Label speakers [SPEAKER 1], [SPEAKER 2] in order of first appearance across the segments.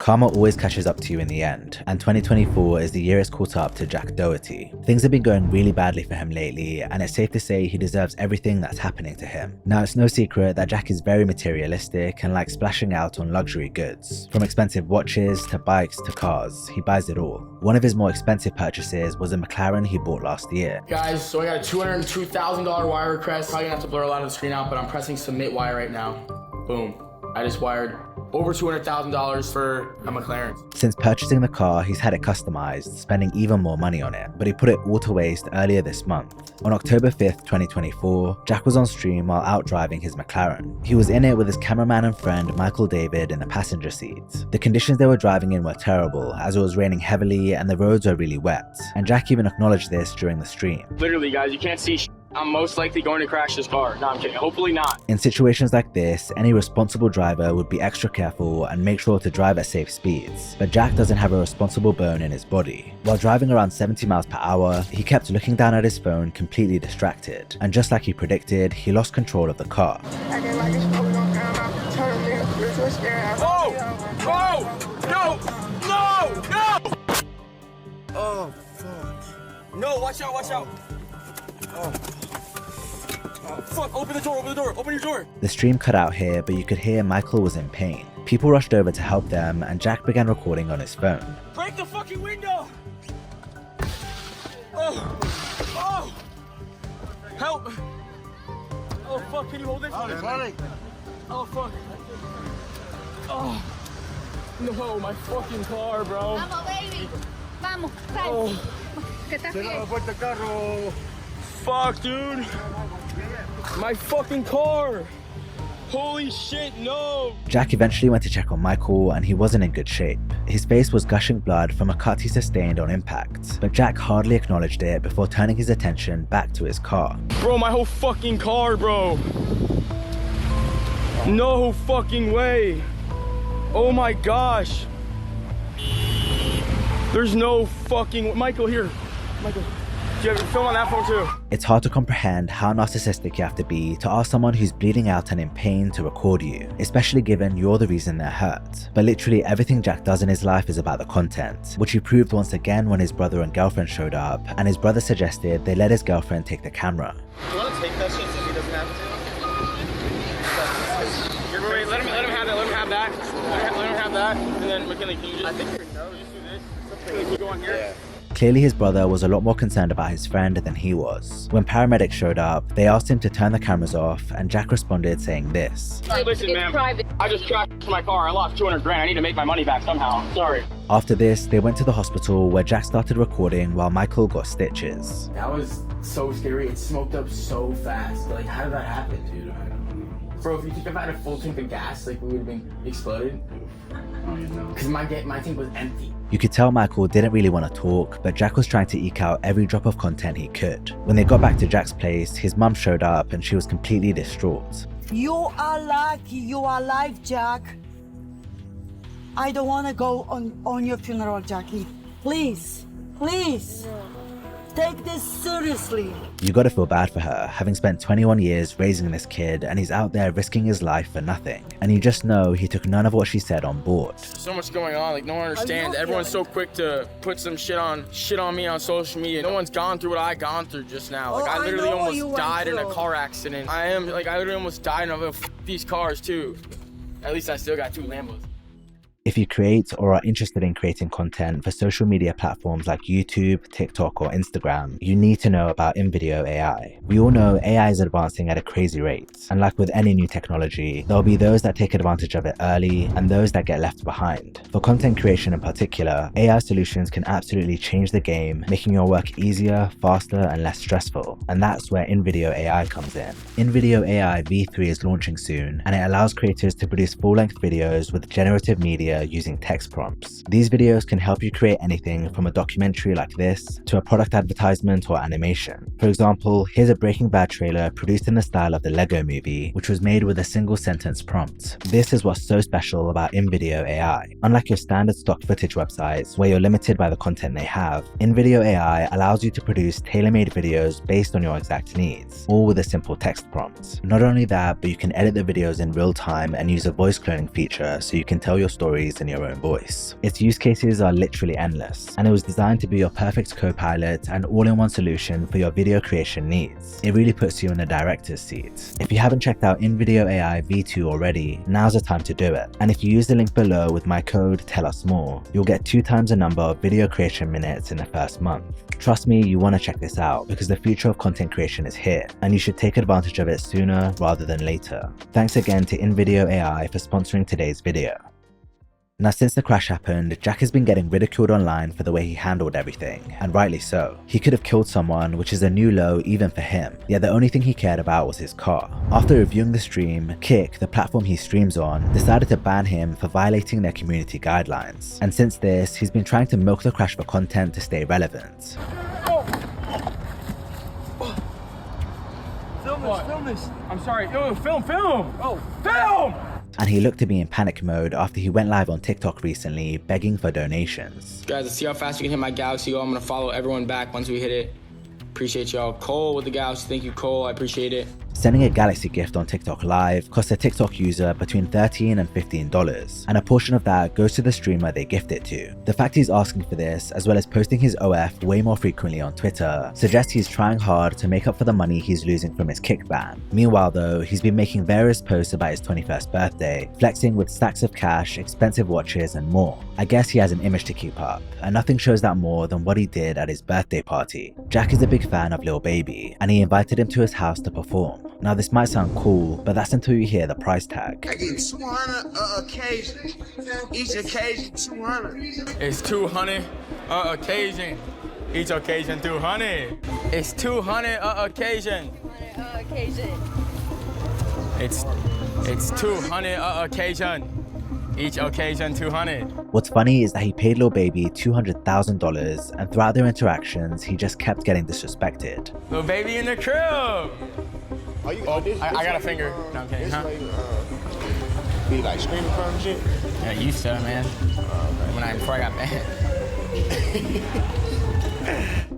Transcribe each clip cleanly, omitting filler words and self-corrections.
[SPEAKER 1] Karma always catches up to you in the end, and 2024 is the year it's caught up to Jack Doherty. Things have been going really badly for him lately, and it's safe to say he deserves everything that's happening to him. Now, it's no secret that Jack is very materialistic and likes splashing out on luxury goods. From expensive watches to bikes to cars, he buys it all. One of his more expensive purchases was a McLaren he bought last year.
[SPEAKER 2] Guys, so I got a $202,000 wire request. Probably gonna have to blur a lot of the screen out, but I'm pressing submit wire right now. Boom. I just wired over $200,000 for a McLaren.
[SPEAKER 1] Since purchasing the car, he's had it customized, spending even more money on it, but he put it all to waste earlier this month. On October 5th, 2024, Jack was on stream while out driving his McLaren. He was in it with his cameraman and friend Michael David in the passenger seat. The conditions they were driving in were terrible, as it was raining heavily and the roads were really wet, and Jack even acknowledged this during the stream.
[SPEAKER 2] Literally, guys, you can't see I'm most likely going to crash this car. No, I'm kidding. Hopefully not.
[SPEAKER 1] In situations like this, any responsible driver would be extra careful and make sure to drive at safe speeds. But Jack doesn't have a responsible bone in his body. While driving around 70 miles per hour, he kept looking down at his phone, completely distracted. And just like he predicted, he lost control of the car.
[SPEAKER 2] Oh! Oh! No! No! No! Oh, fuck. No, watch out, watch out. Oh. Oh, fuck, open the door, open your door.
[SPEAKER 1] The stream cut out here, but you could hear Michael was in pain. People rushed over to help them, and Jack began recording on his phone.
[SPEAKER 2] Break the fucking window! Oh! Oh! Help! Oh, fuck, can you hold it? Oh, fuck. Oh! No, my fucking car, bro.
[SPEAKER 3] Vamos, baby. Vamos, sal.
[SPEAKER 2] Oh.
[SPEAKER 3] Que estás bien.
[SPEAKER 2] Fuck, dude. My fucking car. Holy shit, no.
[SPEAKER 1] Jack eventually went to check on Michael, and he wasn't in good shape. His face was gushing blood from a cut he sustained on impact, but Jack hardly acknowledged it before turning his attention back to his car.
[SPEAKER 2] Bro, my whole fucking car, bro. No fucking way. Oh my gosh. There's no fucking... Michael, here. Michael. Do you have your film on that phone too?
[SPEAKER 1] It's hard to comprehend how narcissistic you have to be to ask someone who's bleeding out and in pain to record you, especially given you're the reason they're hurt. But literally everything Jack does in his life is about the content, which he proved once again when his brother and girlfriend showed up, and his brother suggested they let his girlfriend take the camera.
[SPEAKER 4] You want to take that shit so he doesn't have to?
[SPEAKER 2] Wait, let him have that, let him have that. Let him have that, and then McKinley, can you just...
[SPEAKER 4] I think your nose.
[SPEAKER 2] Just do this. Something. Can you go on here?
[SPEAKER 4] Yeah.
[SPEAKER 1] Clearly his brother was a lot more concerned about his friend than he was. When paramedics showed up, they asked him to turn the cameras off, and Jack responded saying this.
[SPEAKER 2] Listen, man, I just crashed my car. I lost 200 grand. I need to make my money back somehow. Sorry.
[SPEAKER 1] After this, they went to the hospital where Jack started recording while Michael got stitches.
[SPEAKER 2] That was so scary. It smoked up so fast. Like, how did that happen, dude? Bro, if you think if I had a full tank of gas, like, we would have been exploded. Because my tank was empty.
[SPEAKER 1] You could tell Michael didn't really want to talk, but Jack was trying to eke out every drop of content he could. When they got back to Jack's place, his mum showed up and she was completely distraught.
[SPEAKER 5] You are lucky you are alive, Jack. I don't want to go on your funeral, Jackie. Please, please. Take this seriously.
[SPEAKER 1] You gotta feel bad for her, having spent 21 years raising this kid, and he's out there risking his life for nothing. And you just know he took none of what she said on board.
[SPEAKER 2] So much going on, like no one understands. Everyone's so quick to put some shit on me on social media. No one's gone through what I gone through just now. Like I literally almost died in a car accident. I literally almost died of these cars too. At least I still got 2 Lambos.
[SPEAKER 1] If you create or are interested in creating content for social media platforms like YouTube, TikTok, or Instagram, you need to know about in-video AI. We all know AI is advancing at a crazy rate, and like with any new technology, there'll be those that take advantage of it early and those that get left behind. For content creation in particular, AI solutions can absolutely change the game, making your work easier, faster, and less stressful. And that's where in-video AI comes in. In-video AI V3 is launching soon, and it allows creators to produce full-length videos with generative media using text prompts. These videos can help you create anything from a documentary like this to a product advertisement or animation. For example, here's a Breaking Bad trailer produced in the style of the Lego movie, which was made with a single sentence prompt. This is what's so special about in-video AI. Unlike your standard stock footage websites where you're limited by the content they have, in-video AI allows you to produce tailor-made videos based on your exact needs, all with a simple text prompt. Not only that, but you can edit the videos in real time and use a voice cloning feature so you can tell your stories than your own voice. Its use cases are literally endless, and it was designed to be your perfect co-pilot and all-in-one solution for your video creation needs. It really puts you in a director's seat. If you haven't checked out InVideo AI V2 already, now's the time to do it. And if you use the link below with my code TELLUSMORE, you'll get 2 times the number of video creation minutes in the first month. Trust me, you want to check this out because the future of content creation is here, and you should take advantage of it sooner rather than later. Thanks again to InVideo AI for sponsoring today's video. Now, since the crash happened, Jack has been getting ridiculed online for the way he handled everything, and rightly so. He could have killed someone, which is a new low even for him, yet the only thing he cared about was his car. After reviewing the stream, Kick, the platform he streams on, decided to ban him for violating their community guidelines. And since this, he's been trying to milk the crash for content to stay relevant.
[SPEAKER 2] Film this. I'm sorry. Yo, film. Oh, film!
[SPEAKER 1] And he looked to be in panic mode after he went live on TikTok recently, begging for donations.
[SPEAKER 2] Guys, let's see how fast we can hit my Galaxy. I'm gonna follow everyone back once we hit it. Appreciate y'all. Cole with the Galaxy. Thank you, Cole. I appreciate it.
[SPEAKER 1] Sending a Galaxy gift on TikTok Live costs a TikTok user between $13 and $15, and a portion of that goes to the streamer they gift it to. The fact he's asking for this, as well as posting his OF way more frequently on Twitter, suggests he's trying hard to make up for the money he's losing from his kick ban. Meanwhile though, he's been making various posts about his 21st birthday, flexing with stacks of cash, expensive watches and more. I guess he has an image to keep up, and nothing shows that more than what he did at his birthday party. Jack is a big fan of Lil Baby, and he invited him to his house to perform. Now this might sound cool, but that's until you hear the price tag.
[SPEAKER 6] I get 200 occasion. Each occasion 200.
[SPEAKER 2] It's 200 occasion. Each occasion 200. It's 200 occasion. It's 200 occasion. Each occasion 200.
[SPEAKER 1] What's funny is that he paid Lil Baby $200,000, and throughout their interactions, he just kept getting disrespected.
[SPEAKER 2] Lil Baby in the crib.
[SPEAKER 6] Are you,
[SPEAKER 2] I got a finger. No, I'm kidding. Huh?
[SPEAKER 6] Be like screaming from and shit?
[SPEAKER 2] Yeah, you used to, man. Before I got banned.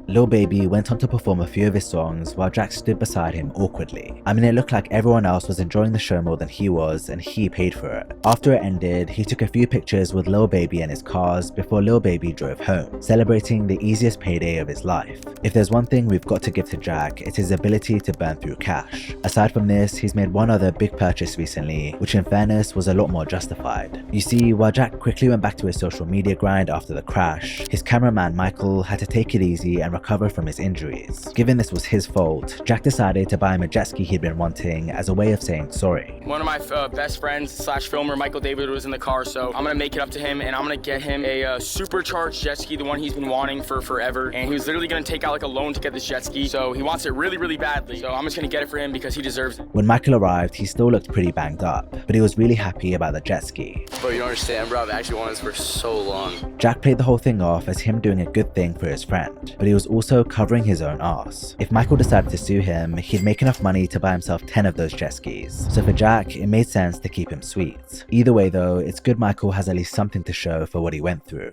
[SPEAKER 1] Lil Baby went on to perform a few of his songs while Jack stood beside him awkwardly. I mean, it looked like everyone else was enjoying the show more than he was, and he paid for it. After it ended, he took a few pictures with Lil Baby and his cars before Lil Baby drove home, celebrating the easiest payday of his life. If there's one thing we've got to give to Jack, it's his ability to burn through cash. Aside from this, he's made one other big purchase recently, which in fairness was a lot more justified. You see, while Jack quickly went back to his social media grind after the crash, his cameraman Michael had to take it easy and recover from his injuries. Given this was his fault, Jack decided to buy him a jet ski he'd been wanting as a way of saying sorry.
[SPEAKER 2] One of my best friends / filmer, Michael David, was in the car, so I'm gonna make it up to him and I'm gonna get him a supercharged jet ski, the one he's been wanting for forever. And he was literally gonna take out like a loan to get this jet ski, so he wants it really, really badly. So I'm just gonna get it for him because he deserves it.
[SPEAKER 1] When Michael arrived, he still looked pretty banged up, but he was really happy about the jet ski.
[SPEAKER 7] Bro, you don't understand, bro. I've actually wanted this for so long.
[SPEAKER 1] Jack played the whole thing off as him doing a good thing for his friend, but he was also covering his own ass. If Michael decided to sue him, he'd make enough money to buy himself 10 of those jet skis. So for Jack, it made sense to keep him sweet. Either way though, it's good Michael has at least something to show for what he went through.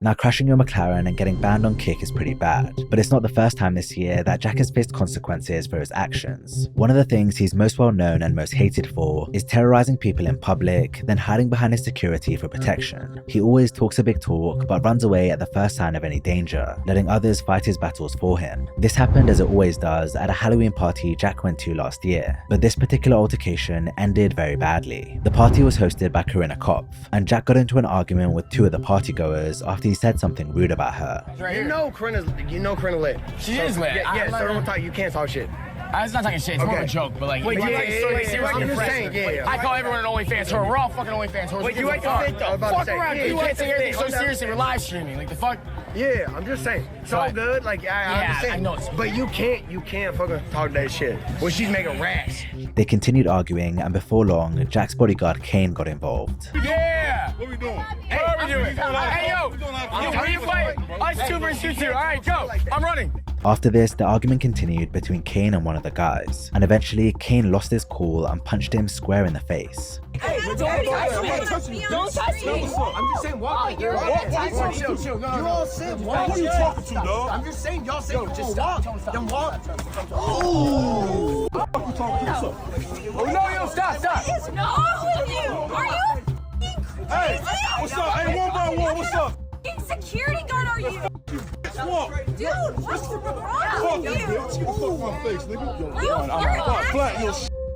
[SPEAKER 1] Now, crashing your McLaren and getting banned on Kick is pretty bad, but it's not the first time this year that Jack has faced consequences for his actions. One of the things he's most well known and most hated for is terrorizing people in public, then hiding behind his security for protection. He always talks a big talk, but runs away at the first sign of any danger, letting others fight his battles for him. This happened, as it always does, at a Halloween party Jack went to last year, but this particular altercation ended very badly. The party was hosted by Corinna Kopf, and Jack got into an argument with 2 of the partygoers after he said something rude about her.
[SPEAKER 8] You know Corinna lit.
[SPEAKER 2] She is lit.
[SPEAKER 8] Yeah, so don't talk, you can't talk shit.
[SPEAKER 2] It's not talking shit, it's more of a joke, but like,
[SPEAKER 8] I'm just saying, yeah.
[SPEAKER 2] I call everyone an OnlyFans whore. We're all fucking OnlyFans whores.
[SPEAKER 8] Wait, you ain't the fit though.
[SPEAKER 2] Fuck around, you can't take everything so seriously. We're live streaming, like the fuck.
[SPEAKER 8] Yeah, I'm just saying. It's all good, like I understand.
[SPEAKER 2] I know it's
[SPEAKER 8] but you can't fucking talk that shit when she's making rash.
[SPEAKER 1] They continued arguing, and before long, Jack's bodyguard Kane got involved.
[SPEAKER 2] Yeah! What are we doing? Hey, what are we doing? Hey, yo! You fight? Us 2 versus you 2. All right, go. I'm running.
[SPEAKER 1] After this, the argument continued between Kane and one of the guys, and eventually Kane lost his cool and punched him square in the face.
[SPEAKER 9] Hey, don't touch me. Don't touch me.
[SPEAKER 8] I'm just saying, walk.
[SPEAKER 9] You're
[SPEAKER 8] Chill. You all said, what are you talking to, dog? I'm just saying, y'all said, just stop. Then walk.
[SPEAKER 9] Oh, no,
[SPEAKER 2] yo, stop.
[SPEAKER 9] What is wrong with you? Are you
[SPEAKER 8] Hey, what's up? Hey, one by one, what's up?
[SPEAKER 9] Security guard are you? Dude, what's wrong with you?
[SPEAKER 8] Fuck my face, nigga.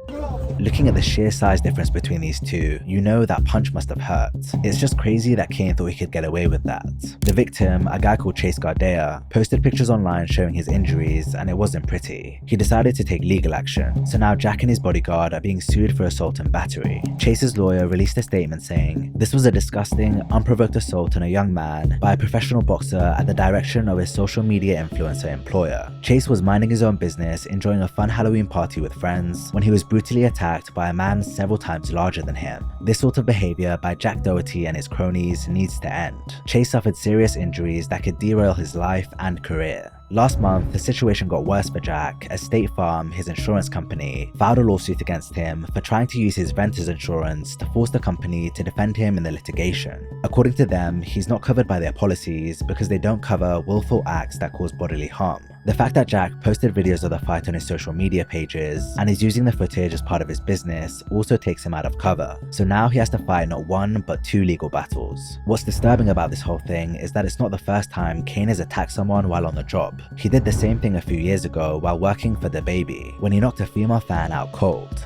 [SPEAKER 9] You're
[SPEAKER 1] Looking at the sheer size difference between these two, you know that punch must have hurt. It's just crazy that Kane thought he could get away with that. The victim, a guy called Chase Gardea, posted pictures online showing his injuries, and it wasn't pretty. He decided to take legal action, so now Jack and his bodyguard are being sued for assault and battery. Chase's lawyer released a statement saying, "This was a disgusting, unprovoked assault on a young man by a professional boxer at the direction of his social media influencer employer. Chase was minding his own business, enjoying a fun Halloween party with friends, when he was brutally attacked by a man several times larger than him. This sort of behavior by Jack Doherty and his cronies needs to end." Chase suffered serious injuries that could derail his life and career. Last month, the situation got worse for Jack as State Farm, his insurance company, filed a lawsuit against him for trying to use his renter's insurance to force the company to defend him in the litigation. According to them, he's not covered by their policies because they don't cover willful acts that cause bodily harm. The fact that Jack posted videos of the fight on his social media pages and is using the footage as part of his business also takes him out of cover, so now he has to fight not one but two legal battles. What's disturbing about this whole thing is that it's not the first time Kane has attacked someone while on the job. He did the same thing a few years ago while working for Lil Baby, when he knocked a female fan out cold.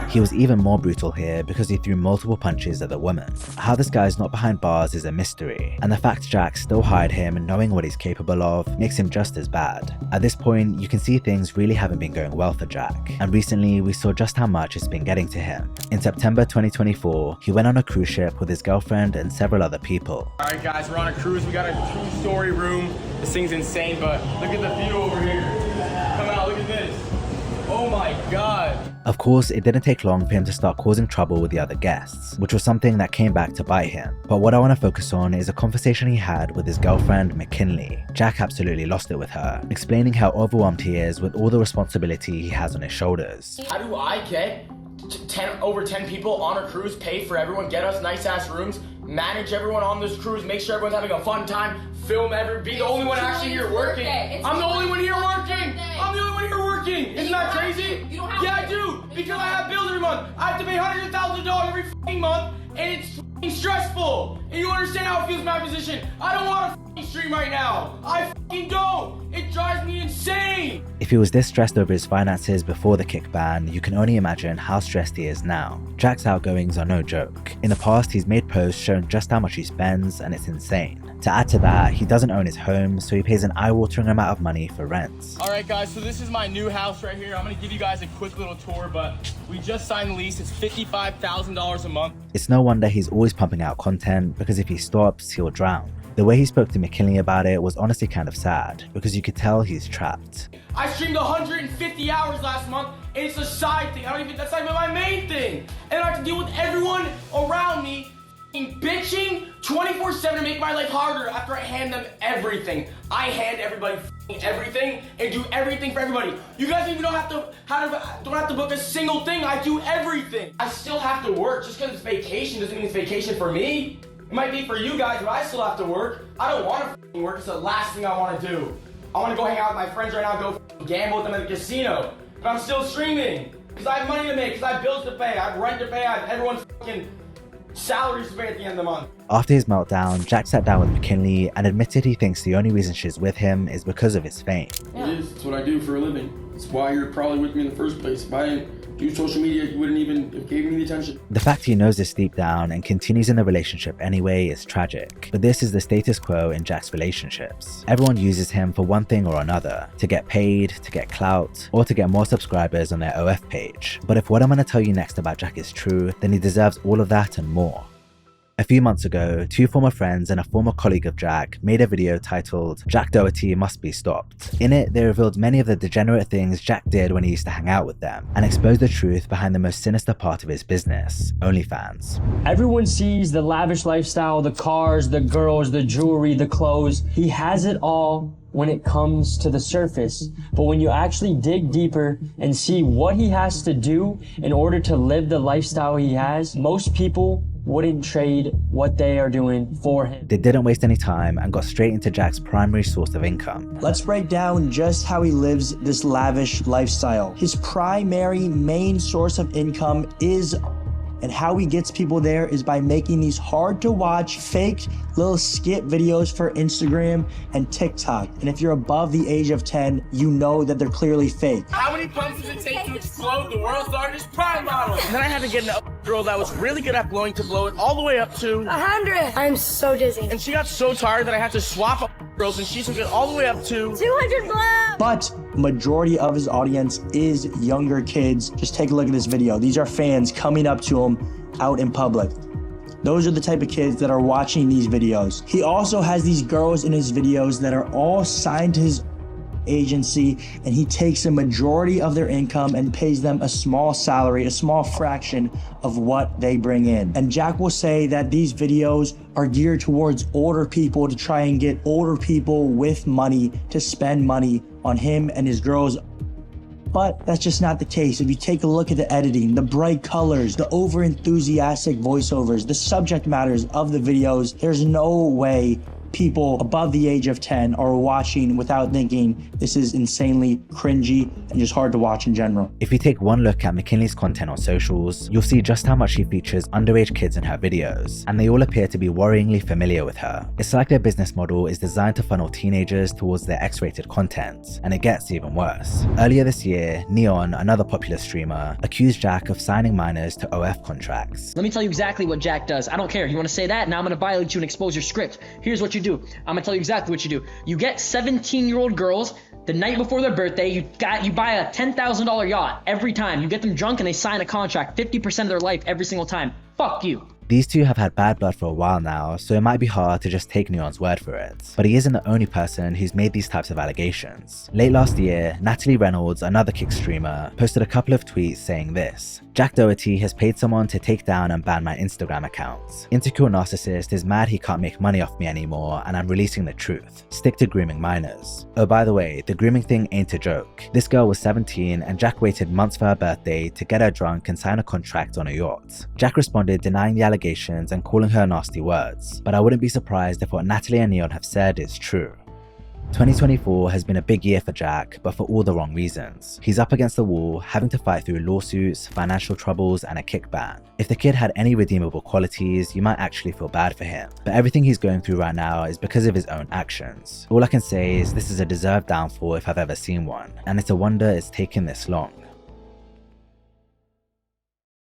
[SPEAKER 1] He was even more brutal here because he threw multiple punches at the woman. How this guy is not behind bars is a mystery, and the fact Jack still hired him knowing what he's capable of makes him just as bad. At this point, you can see things really haven't been going well for Jack, and recently we saw just how much it's been getting to him. In September 2024, he went on a cruise ship with his girlfriend and several other people.
[SPEAKER 2] Alright guys, we're on a cruise. We got a 2-story room. This thing's insane, but look at the view over here. Come out, look at this. Oh my god.
[SPEAKER 1] Of course, it didn't take long for him to start causing trouble with the other guests, which was something that came back to bite him. But what I want to focus on is a conversation he had with his girlfriend, McKinley. Jack absolutely lost it with her, explaining how overwhelmed he is with all the responsibility he has on his shoulders.
[SPEAKER 2] How do I get over 10 people on a cruise, pay for everyone, get us nice ass rooms, manage everyone on this cruise, make sure everyone's having a fun time, film be the only one actually here working. I'm the only one here working. I'm the only one here working. Isn't that crazy? Yeah, I do. Because I have bills every month. I have to pay hundreds of thousands of dollars every fucking month, and it's fucking stressful. And you understand how it feels in my position. I don't want to fucking stream right now. I fucking don't. It drives me insane.
[SPEAKER 1] If he was this stressed over his finances before the kick ban, you can only imagine how stressed he is now. Jack's outgoings are no joke. In the past, he's made posts showing just how much he spends, and it's insane. To add to that, he doesn't own his home, so he pays an eye-watering amount of money for rent.
[SPEAKER 2] Alright guys, so this is my new house right here. I'm gonna give you guys a quick little tour, but we just signed the lease. It's $55,000 a month.
[SPEAKER 1] It's no wonder he's always pumping out content, because if he stops, he'll drown. The way he spoke to McKinley about it was honestly kind of sad, because you could tell he's trapped.
[SPEAKER 2] I streamed 150 hours last month, and it's a side thing. That's not even my main thing. And I have to deal with everyone around me bitching 24/7 to make my life harder after I hand them everything. I hand everybody everything and do everything for everybody. You guys even don't have to book a single thing. I do everything. I still have to work. Just because it's vacation doesn't mean it's vacation for me. It might be for you guys, but I still have to work. I don't want to work. It's the last thing I want to do. I want to go hang out with my friends right now, go gamble with them at the casino. But I'm still streaming because I have money to make, because I have bills to pay, I have rent to pay, I have everyone's fucking salaries to pay at the end of the month.
[SPEAKER 1] After his meltdown, Jack sat down with McKinley and admitted he thinks the only reason she's with him is because of his fame.
[SPEAKER 2] It is. It's what I do for a living. It's why you're probably with me in the first place. If I didn't do social media, you wouldn't even have gave me the attention.
[SPEAKER 1] The fact he knows this deep down and continues in the relationship anyway is tragic. But this is the status quo in Jack's relationships. Everyone uses him for one thing or another, to get paid, to get clout, or to get more subscribers on their OF page. But if what I'm going to tell you next about Jack is true, then he deserves all of that and more. A few months ago, two former friends and a former colleague of Jack made a video titled "Jack Doherty Must Be Stopped." In it, they revealed many of the degenerate things Jack did when he used to hang out with them, and exposed the truth behind the most sinister part of his business, OnlyFans.
[SPEAKER 10] Everyone sees the lavish lifestyle, the cars, the girls, the jewelry, the clothes. He has it all when it comes to the surface. But when you actually dig deeper and see what he has to do in order to live the lifestyle he has, most people wouldn't trade what they are doing for him.
[SPEAKER 1] They didn't waste any time and got straight into Jack's primary source of income.
[SPEAKER 11] Let's break down just how he lives this lavish lifestyle. His primary main source of income is And how he gets people there is by making these hard to watch fake little skit videos for Instagram and TikTok. And if you're above the age of 10, you know that they're clearly fake.
[SPEAKER 2] How many pumps does it take to explode the world's largest prime model? And then I had to get a girl that was really good at blowing to blow it all the way up to
[SPEAKER 9] 100. I'm so dizzy.
[SPEAKER 2] And she got so tired that I had to swap girls, and she took it all the way up to
[SPEAKER 9] 200 blow.
[SPEAKER 11] But majority of his audience is younger kids. Just take a look at this video. These are fans coming up to him out in public. Those are the type of kids that are watching these videos. He also has these girls in his videos that are all signed to his agency, and he takes a majority of their income and pays them a small salary, a small fraction of what they bring in. And Jack will say that these videos are geared towards older people, to try and get older people with money to spend money on him and his girls. But that's just not the case. If you take a look at the editing, the bright colors, the over-enthusiastic voiceovers, the subject matters of the videos, there's no way people above the age of 10 are watching without thinking this is insanely cringy and just hard to watch in general.
[SPEAKER 1] If you take one look at McKinley's content on socials, you'll see just how much she features underage kids in her videos, and they all appear to be worryingly familiar with her. It's like their business model is designed to funnel teenagers towards their X-rated content, and it gets even worse. Earlier this year, Neon, another popular streamer, accused Jack of signing minors to OF contracts.
[SPEAKER 10] Let me tell you exactly what Jack does. I don't care. You want to say that? Now I'm going to violate you and expose your script. Here's what you do. I'm going to tell you exactly what you do. You get 17-year-old girls the night before their birthday. You buy a $10,000 yacht every time. You get them drunk and they sign a contract 50% of their life every single time. Fuck you.
[SPEAKER 1] These two have had bad blood for a while now, so it might be hard to just take Neon's word for it. But he isn't the only person who's made these types of allegations. Late last year, Natalie Reynolds, another kick streamer, posted a couple of tweets saying this: Jack Doherty has paid someone to take down and ban my Instagram accounts. Insecure narcissist is mad he can't make money off me anymore, and I'm releasing the truth. Stick to grooming minors. Oh, by the way, the grooming thing ain't a joke. This girl was 17 and Jack waited months for her birthday to get her drunk and sign a contract on a yacht. Jack responded denying the allegations and calling her nasty words, but I wouldn't be surprised if what Natalie and Neon have said is true. 2024 has been a big year for Jack, but for all the wrong reasons. He's up against the wall, having to fight through lawsuits, financial troubles, and a kick ban. If the kid had any redeemable qualities, you might actually feel bad for him. But everything he's going through right now is because of his own actions. All I can say is this is a deserved downfall if I've ever seen one, and it's a wonder it's taken this long.